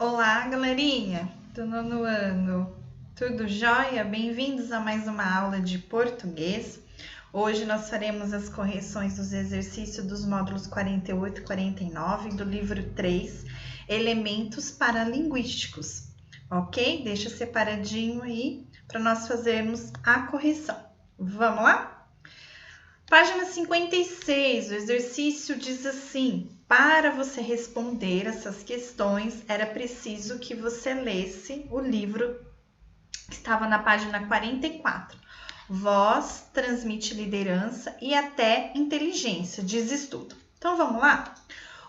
Olá, galerinha do nono ano, tudo jóia? Bem-vindos a mais uma aula de português. Hoje nós faremos as correções dos exercícios dos módulos 48 e 49 do livro 3, Elementos Paralinguísticos, ok? Deixa separadinho aí para nós fazermos a correção. Vamos lá? Página 56, o exercício diz assim: para você responder essas questões, era preciso que você lesse o livro que estava na página 44. Voz transmite liderança e até inteligência, diz estudo. Então vamos lá?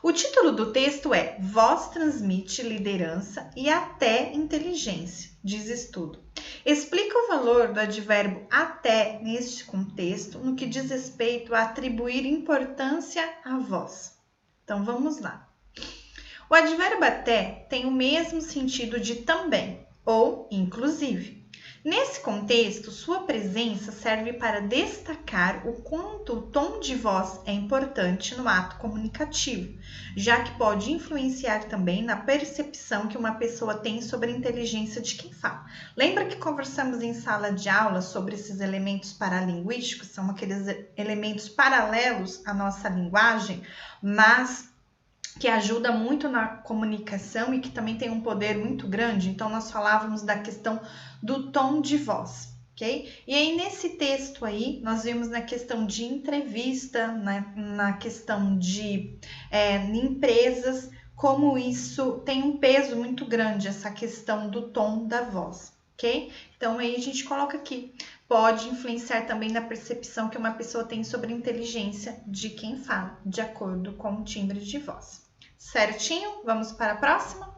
O título do texto é Voz transmite liderança e até inteligência, diz estudo. Explica o valor do advérbio até neste contexto no que diz respeito a atribuir importância à voz. Então vamos lá. O advérbio até tem o mesmo sentido de também ou inclusive. Nesse contexto, sua presença serve para destacar o quanto o tom de voz é importante no ato comunicativo, já que pode influenciar também na percepção que uma pessoa tem sobre a inteligência de quem fala. Lembra que conversamos em sala de aula sobre esses elementos paralinguísticos? São aqueles elementos paralelos à nossa linguagem, mas que ajuda muito na comunicação e que também tem um poder muito grande. Então, nós falávamos da questão do tom de voz, ok? E aí, nesse texto aí, nós vimos na questão de entrevista, na questão de empresas, como isso tem um peso muito grande, essa questão do tom da voz, ok? Então, aí a gente coloca aqui. Pode influenciar também na percepção que uma pessoa tem sobre a inteligência de quem fala, de acordo com o timbre de voz. Certinho? Vamos para a próxima?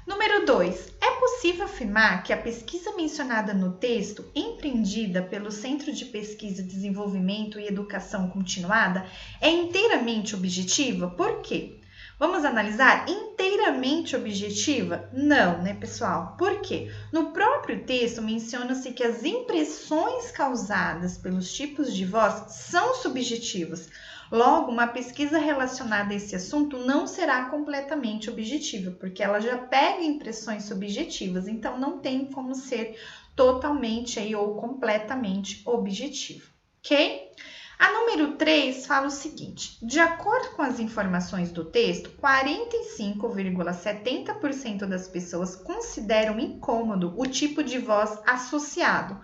Número 2. É possível afirmar que a pesquisa mencionada no texto, empreendida pelo Centro de Pesquisa, Desenvolvimento e Educação Continuada, é inteiramente objetiva? Por quê? Vamos analisar inteiramente objetiva? Não, né, pessoal? Por quê? No próprio texto menciona-se que as impressões causadas pelos tipos de voz são subjetivas. Logo, uma pesquisa relacionada a esse assunto não será completamente objetiva, porque ela já pega impressões subjetivas, então não tem como ser totalmente aí, ou completamente objetiva, ok? A número 3 fala o seguinte: de acordo com as informações do texto, 45,70% das pessoas consideram incômodo o tipo de voz associado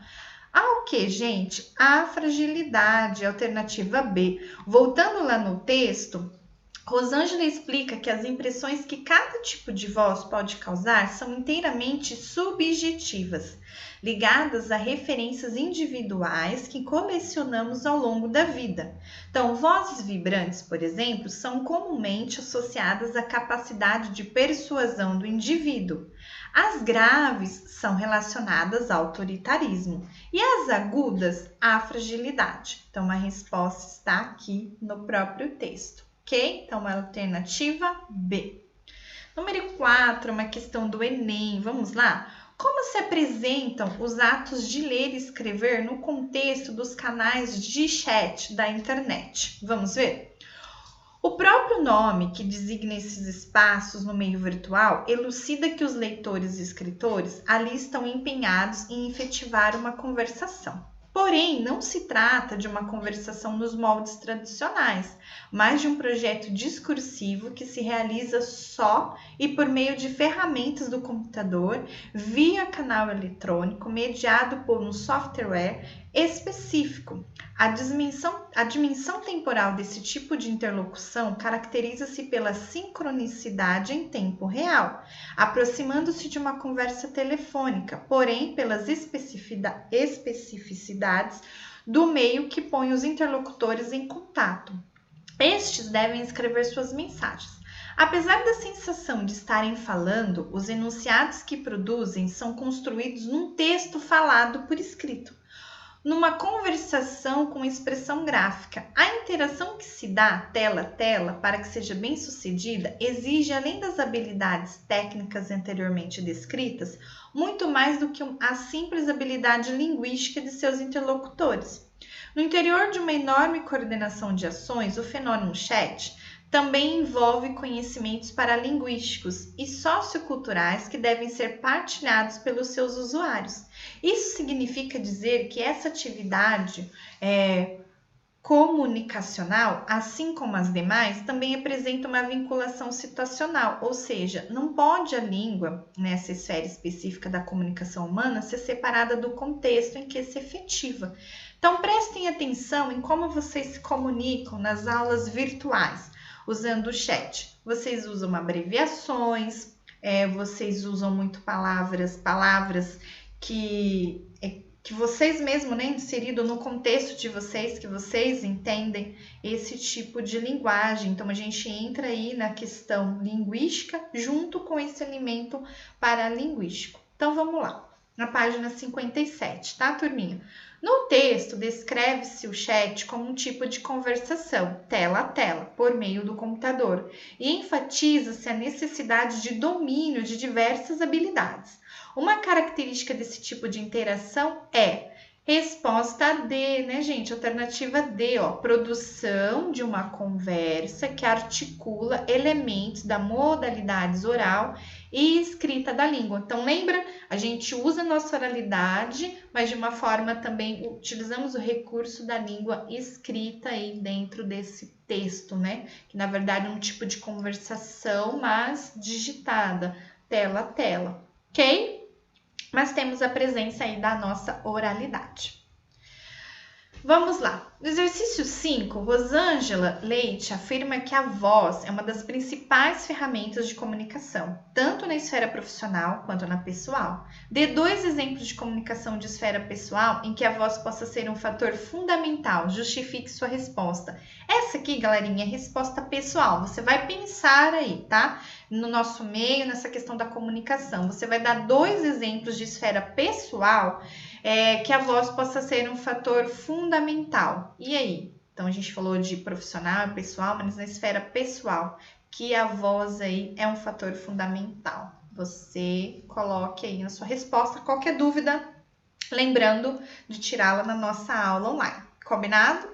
ao que, gente? A fragilidade, alternativa B. Voltando lá no texto, Rosângela explica que as impressões que cada tipo de voz pode causar são inteiramente subjetivas, ligadas a referências individuais que colecionamos ao longo da vida. Então, vozes vibrantes, por exemplo, são comumente associadas à capacidade de persuasão do indivíduo. As graves são relacionadas ao autoritarismo e as agudas à fragilidade. Então, a resposta está aqui no próprio texto, ok? Então, a alternativa B. Número 4, uma questão do Enem. Vamos lá? Como se apresentam os atos de ler e escrever no contexto dos canais de chat da internet? Vamos ver? O próprio nome que designa esses espaços no meio virtual elucida que os leitores e escritores ali estão empenhados em efetivar uma conversação. Porém, não se trata de uma conversação nos moldes tradicionais, mas de um projeto discursivo que se realiza só e por meio de ferramentas do computador, via canal eletrônico, mediado por um software específico. A dimensão temporal desse tipo de interlocução caracteriza-se pela sincronicidade em tempo real, aproximando-se de uma conversa telefônica, porém pelas especificidades do meio que põe os interlocutores em contato. Estes devem escrever suas mensagens. Apesar da sensação de estarem falando, os enunciados que produzem são construídos num texto falado por escrito. Numa conversação com expressão gráfica, a interação que se dá tela a tela para que seja bem sucedida exige, além das habilidades técnicas anteriormente descritas, muito mais do que a simples habilidade linguística de seus interlocutores. No interior de uma enorme coordenação de ações, o fenômeno chat Também envolve conhecimentos paralinguísticos e socioculturais que devem ser partilhados pelos seus usuários. Isso significa dizer que essa atividade comunicacional, assim como as demais, também apresenta uma vinculação situacional, ou seja, não pode a língua, nessa esfera específica da comunicação humana, ser separada do contexto em que se efetiva. Então, prestem atenção em como vocês se comunicam nas aulas virtuais, usando o chat. Vocês usam abreviações, vocês usam muito palavras que vocês mesmos, né, inserido no contexto de vocês, que vocês entendem esse tipo de linguagem. Então, a gente entra aí na questão linguística junto com esse elemento paralinguístico. Então, vamos lá. Na página 57, tá, turminha? No texto, descreve-se o chat como um tipo de conversação, tela a tela, por meio do computador, e enfatiza-se a necessidade de domínio de diversas habilidades. Uma característica desse tipo de interação é resposta D, né, gente? Alternativa D, ó, produção de uma conversa que articula elementos da modalidades oral e escrita da língua. Então, lembra? A gente usa a nossa oralidade, mas de uma forma também utilizamos o recurso da língua escrita aí dentro desse texto, né? Que na verdade é um tipo de conversação, mas digitada, tela a tela, ok? Mas temos a presença aí da nossa oralidade. Vamos lá. No exercício 5, Rosângela Leite afirma que a voz é uma das principais ferramentas de comunicação, tanto na esfera profissional quanto na pessoal. Dê 2 exemplos de comunicação de esfera pessoal em que a voz possa ser um fator fundamental. Justifique sua resposta. Essa aqui, galerinha, é resposta pessoal. Você vai pensar aí, tá? No nosso meio, nessa questão da comunicação. Você vai dar 2 exemplos de esfera pessoal que a voz possa ser um fator fundamental. E aí? Então, a gente falou de profissional e pessoal, mas na esfera pessoal, que a voz aí é um fator fundamental. Você coloque aí na sua resposta qualquer dúvida, lembrando de tirá-la na nossa aula online. Combinado?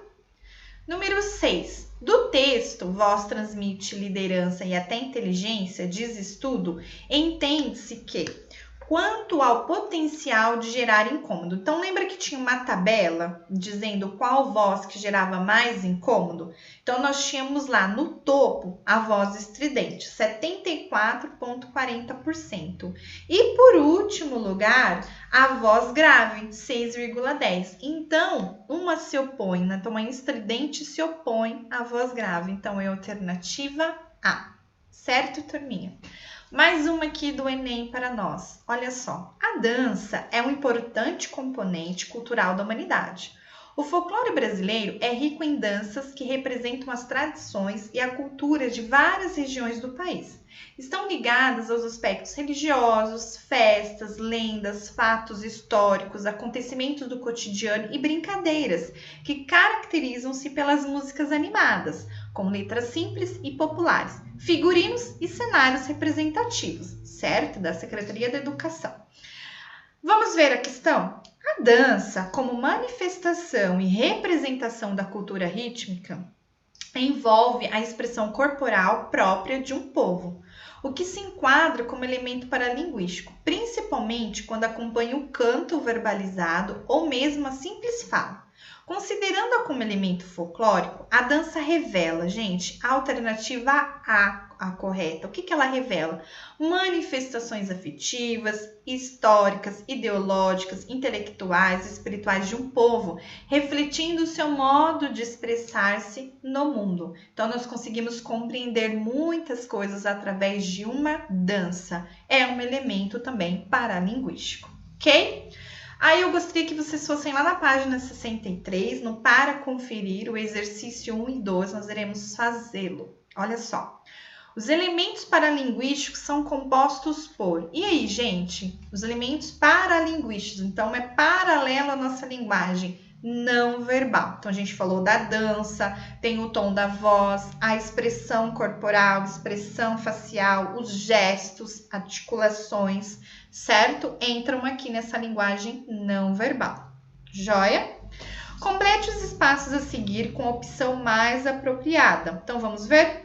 Número 6. Do texto, voz transmite liderança e até inteligência, diz estudo, entende-se que quanto ao potencial de gerar incômodo. Então, lembra que tinha uma tabela dizendo qual voz que gerava mais incômodo? Então, nós tínhamos lá no topo a voz estridente, 74,40%. E, por último lugar, a voz grave, 6,10%. Então, uma se opõe, né? Então, a estridente se opõe à voz grave. Então, é a alternativa A. Certo, turminha? Mais uma aqui do Enem para nós. Olha só, a dança é um importante componente cultural da humanidade. O folclore brasileiro é rico em danças que representam as tradições e a cultura de várias regiões do país. Estão ligadas aos aspectos religiosos, festas, lendas, fatos históricos, acontecimentos do cotidiano e brincadeiras que caracterizam-se pelas músicas animadas, com letras simples e populares, figurinos e cenários representativos, certo? Da Secretaria da Educação. Vamos ver a questão? A dança, como manifestação e representação da cultura rítmica, envolve a expressão corporal própria de um povo, o que se enquadra como elemento paralinguístico, principalmente quando acompanha o canto verbalizado ou mesmo a simples fala. Considerando-a como elemento folclórico, a dança revela, gente, a alternativa A correta. O que ela revela? Manifestações afetivas, históricas, ideológicas, intelectuais, espirituais de um povo, refletindo o seu modo de expressar-se no mundo. Então, nós conseguimos compreender muitas coisas através de uma dança. É um elemento também paralinguístico, ok? Aí eu gostaria que vocês fossem lá na página 63, no Para Conferir, o exercício 1 e 2, nós iremos fazê-lo. Olha só, os elementos paralinguísticos são compostos por... E aí, gente? Os elementos paralinguísticos, então é paralelo à nossa linguagem não verbal. Então, a gente falou da dança, tem o tom da voz, a expressão corporal, expressão facial, os gestos, articulações, certo? Entram aqui nessa linguagem não verbal. Joia? Complete os espaços a seguir com a opção mais apropriada. Então, vamos ver?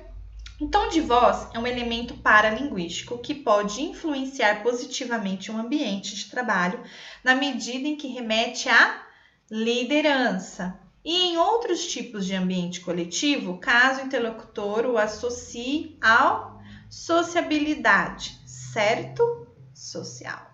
O tom de voz é um elemento paralinguístico que pode influenciar positivamente o ambiente de trabalho na medida em que remete à liderança. E em outros tipos de ambiente coletivo, caso o interlocutor o associe ao sociabilidade, certo? Social.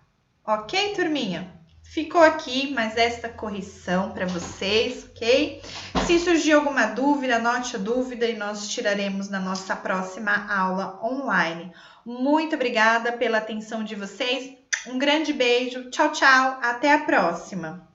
Ok, turminha? Ficou aqui mais esta correção para vocês, ok? Se surgir alguma dúvida, anote a dúvida e nós tiraremos na nossa próxima aula online. Muito obrigada pela atenção de vocês. Um grande beijo. Tchau, tchau. Até a próxima.